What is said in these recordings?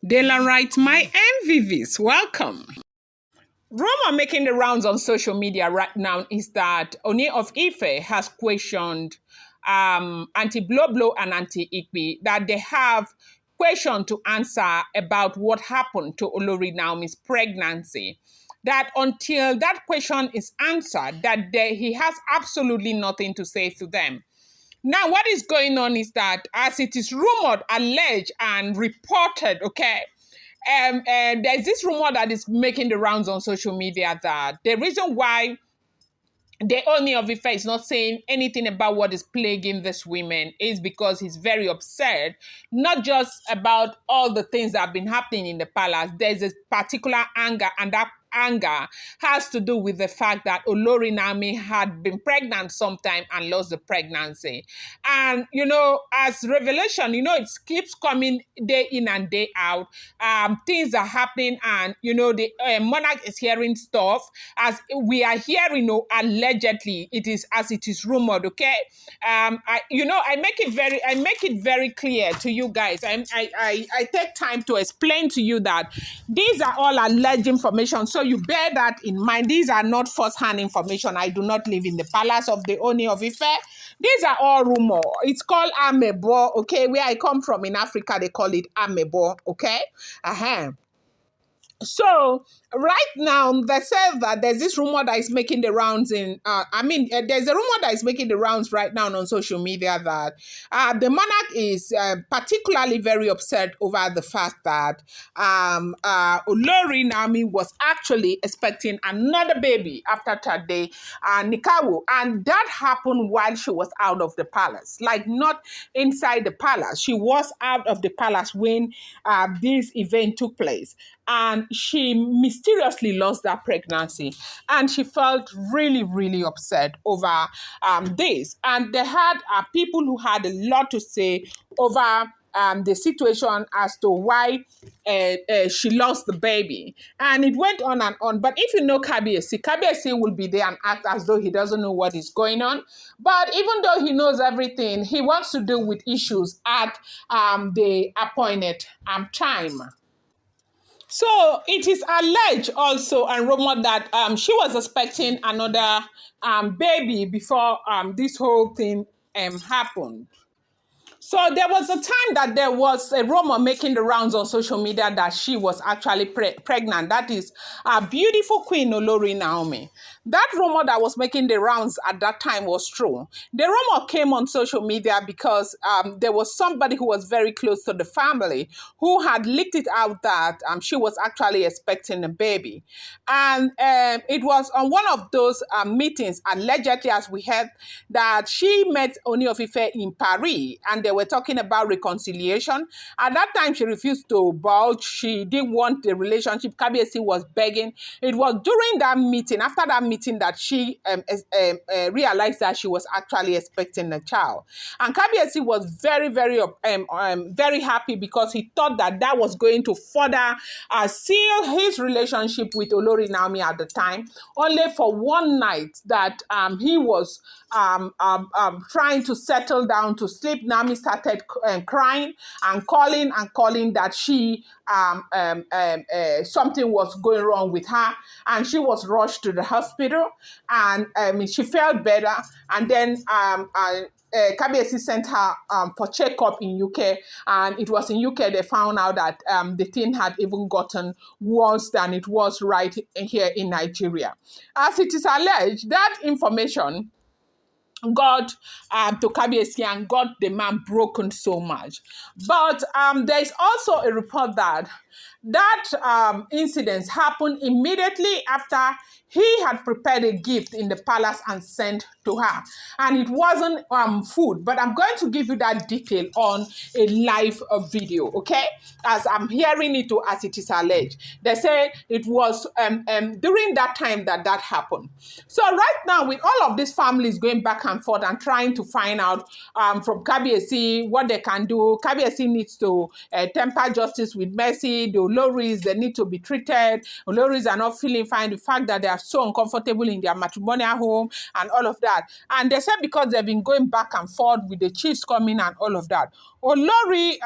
Daylight, my MVVs, welcome. Rumor making the rounds on social media right now is that Ooni of Ife has questioned Auntie Blublo and Auntie Igbi, that they have question to answer about what happened to Olori Naomi's pregnancy. That until that question is answered, he has absolutely nothing to say to them. Now, what is going on is that, as it is rumored, alleged, and reported, there's this rumor that is making the rounds on social media that the reason why the Ooni of Ife is not saying anything about what is plaguing these women is because he's very upset, not just about all the things that have been happening in the palace. There's a particular anger, and that anger has to do with the fact that Olori Naomi had been pregnant sometime and lost the pregnancy. And, as revelation, it keeps coming day in and day out. Things are happening, and, the monarch is hearing stuff. As we are hearing, allegedly, it is rumored, okay? I make it very clear to you guys. I take time to explain to you that these are all alleged information. So you bear that in mind. These are not first-hand information. I do not live in the palace of the Ooni of Ife. These are all rumor. It's called amebo, okay? Where I come from in Africa, they call it amebo, okay? So right now, they say that there's this rumor that is making the rounds there's a rumor that is making the rounds right now on social media that the monarch is particularly very upset over the fact that Olori Naomi was actually expecting another baby after Tade Nikawo, and that happened while she was out of the palace, like not inside the palace. She was out of the palace when this event took place. And she mysteriously lost that pregnancy. And she felt really, really upset over this. And they had people who had a lot to say over the situation as to why she lost the baby. And it went on and on. But if you know Kabiyesi will be there and act as though he doesn't know what is going on. But even though he knows everything, he wants to deal with issues at the appointed time. So it is alleged also and rumored that she was expecting another baby before this whole thing happened. So there was a time that there was a rumor making the rounds on social media that she was actually pregnant. That is a beautiful Queen Olori Naomi. That rumor that was making the rounds at that time was true. The rumor came on social media because there was somebody who was very close to the family who had leaked it out that she was actually expecting a baby. And it was on one of those meetings, allegedly, as we heard, that she met Ooni of Ife in Paris, and they were talking about reconciliation. At that time, she refused to budge. She didn't want the relationship. Kabiyesi was begging. It was during that meeting, after that meeting, that she realized that she was actually expecting a child. And Kabiyesi was very, very, very happy because he thought that that was going to further seal his relationship with Olori Naomi at the time. Only for one night that he was trying to settle down to sleep, Naomi started crying and calling that she something was going wrong with her, and she was rushed to the hospital, and she felt better, and then Kabiyesi sent her for checkup in UK, and it was in UK they found out that the thing had even gotten worse than it was right here in Nigeria. As it is alleged, that information got to Kabiyesi and got the man broken so much. But there is also a report that incident happened immediately after he had prepared a gift in the palace and sent to her. And it wasn't food, but I'm going to give you that detail on a live video, okay? As I'm hearing it as it is alleged. They say it was during that time that happened. So right now, with all of these families going back and and forth and trying to find out from Kabiyesi what they can do. Kabiyesi needs to temper justice with mercy. The Oloris, they need to be treated. Oloris are not feeling fine. The fact that they are so uncomfortable in their matrimonial home and all of that. And they said because they've been going back and forth with the chiefs coming and all of that. Olori,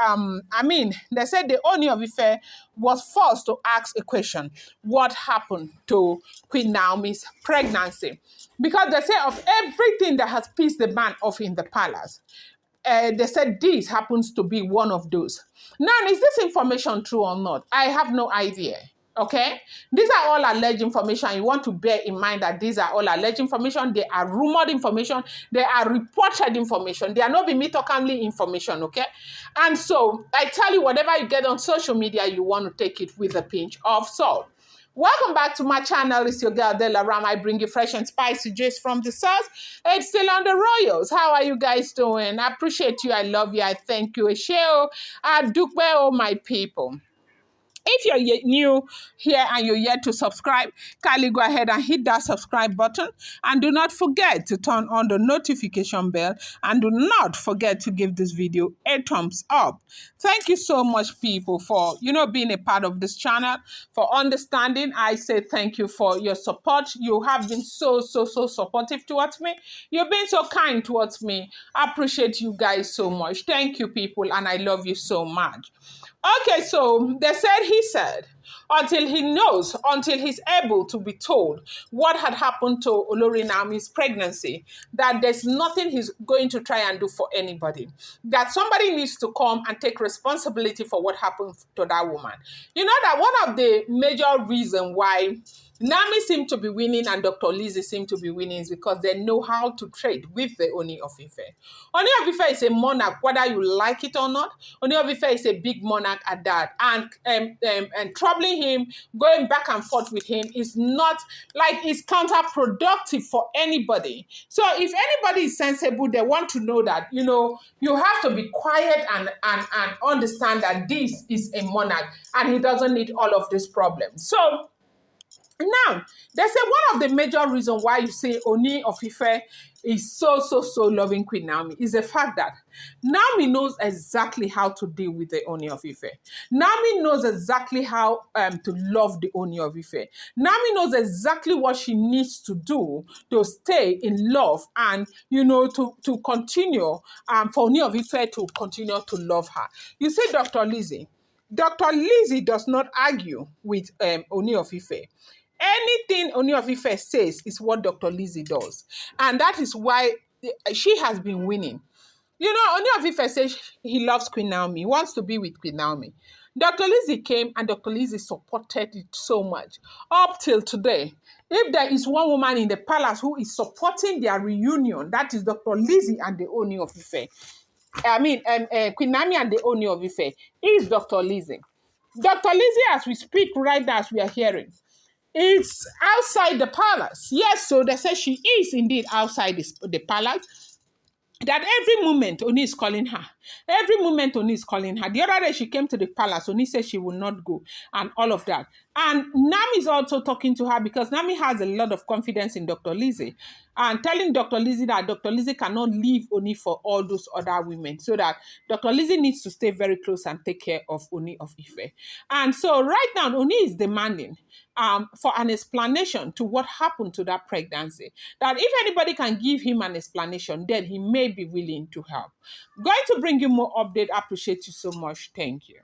they said the Ooni of Ife was forced to ask a question. What happened to Queen Naomi's pregnancy? Because they say of everything that has pissed the man off in the palace, they said this happens to be one of those. Now, is this information true or not? I have no idea. Okay, these are all alleged information. You want to bear in mind that these are all alleged information. They are rumored information. They are reported information. They are not Mitokamli information. Okay, and so I tell you, whatever you get on social media, you want to take it with a pinch of salt. Welcome back to my channel. It's your girl Della Ram. I bring you fresh and spicy gist from the source. It's still on the Royals. How are you guys doing? I appreciate you. I love you. I thank you. Esheo, Adukwe, my people. If you're new here and you're yet to subscribe, kindly go ahead and hit that subscribe button. And do not forget to turn on the notification bell. And do not forget to give this video a thumbs up. Thank you so much, people, for, being a part of this channel, for understanding. I say thank you for your support. You have been so supportive towards me. You've been so kind towards me. I appreciate you guys so much. Thank you, people, and I love you so much. Okay, so they said, until he's able to be told what had happened to Olori Naomi's pregnancy, that there's nothing he's going to try and do for anybody. That somebody needs to come and take responsibility for what happened to that woman. You know that one of the major reasons why Naomi seemed to be winning and Dr. Lizzie seemed to be winning is because they know how to trade with the Ooni of Ife. Ooni of Ife is a monarch, whether you like it or not. Ooni of Ife is a big monarch at that. And troubling him, going back and forth with him is not, it's counterproductive for anybody. So if anybody is sensible, they want to know that, you have to be quiet and understand that this is a monarch and he doesn't need all of these problems. So, now, they say one of the major reasons why you say Ooni of Ife is so loving Queen Naomi is the fact that Naomi knows exactly how to deal with the Ooni of Ife. Naomi knows exactly how to love the Ooni of Ife. Naomi knows exactly what she needs to do to stay in love and, to continue, for Ooni of Ife to continue to love her. You see, Dr. Lizzie. Dr. Lizzie does not argue with Ooni of Ife. Anything Ooni of Ife says is what Dr. Lizzie does. And that is why she has been winning. Ooni of Ife says he loves Queen Naomi. He wants to be with Queen Naomi. Dr. Lizzie came and Dr. Lizzie supported it so much. Up till today, if there is one woman in the palace who is supporting their reunion, that is Dr. Lizzie and the Ooni of Ife. Queen Naomi and the Ooni of Ife is Dr. Lizzie. Dr. Lizzie, as we speak right now, as we are hearing, it's outside the palace. Yes, so they say she is indeed outside the palace. That every moment Ooni is calling her. Every moment Ooni is calling her. The other day she came to the palace. Ooni said she will not go and all of that. And Naomi is also talking to her because Naomi has a lot of confidence in Dr. Lizzie and telling Dr. Lizzie that Dr. Lizzie cannot leave Ooni for all those other women. So that Dr. Lizzie needs to stay very close and take care of Ooni of Ife. And so right now Ooni is demanding for an explanation to what happened to that pregnancy. That if anybody can give him an explanation, then he may be willing to help. Going to bring you more update. I appreciate you so much. Thank you.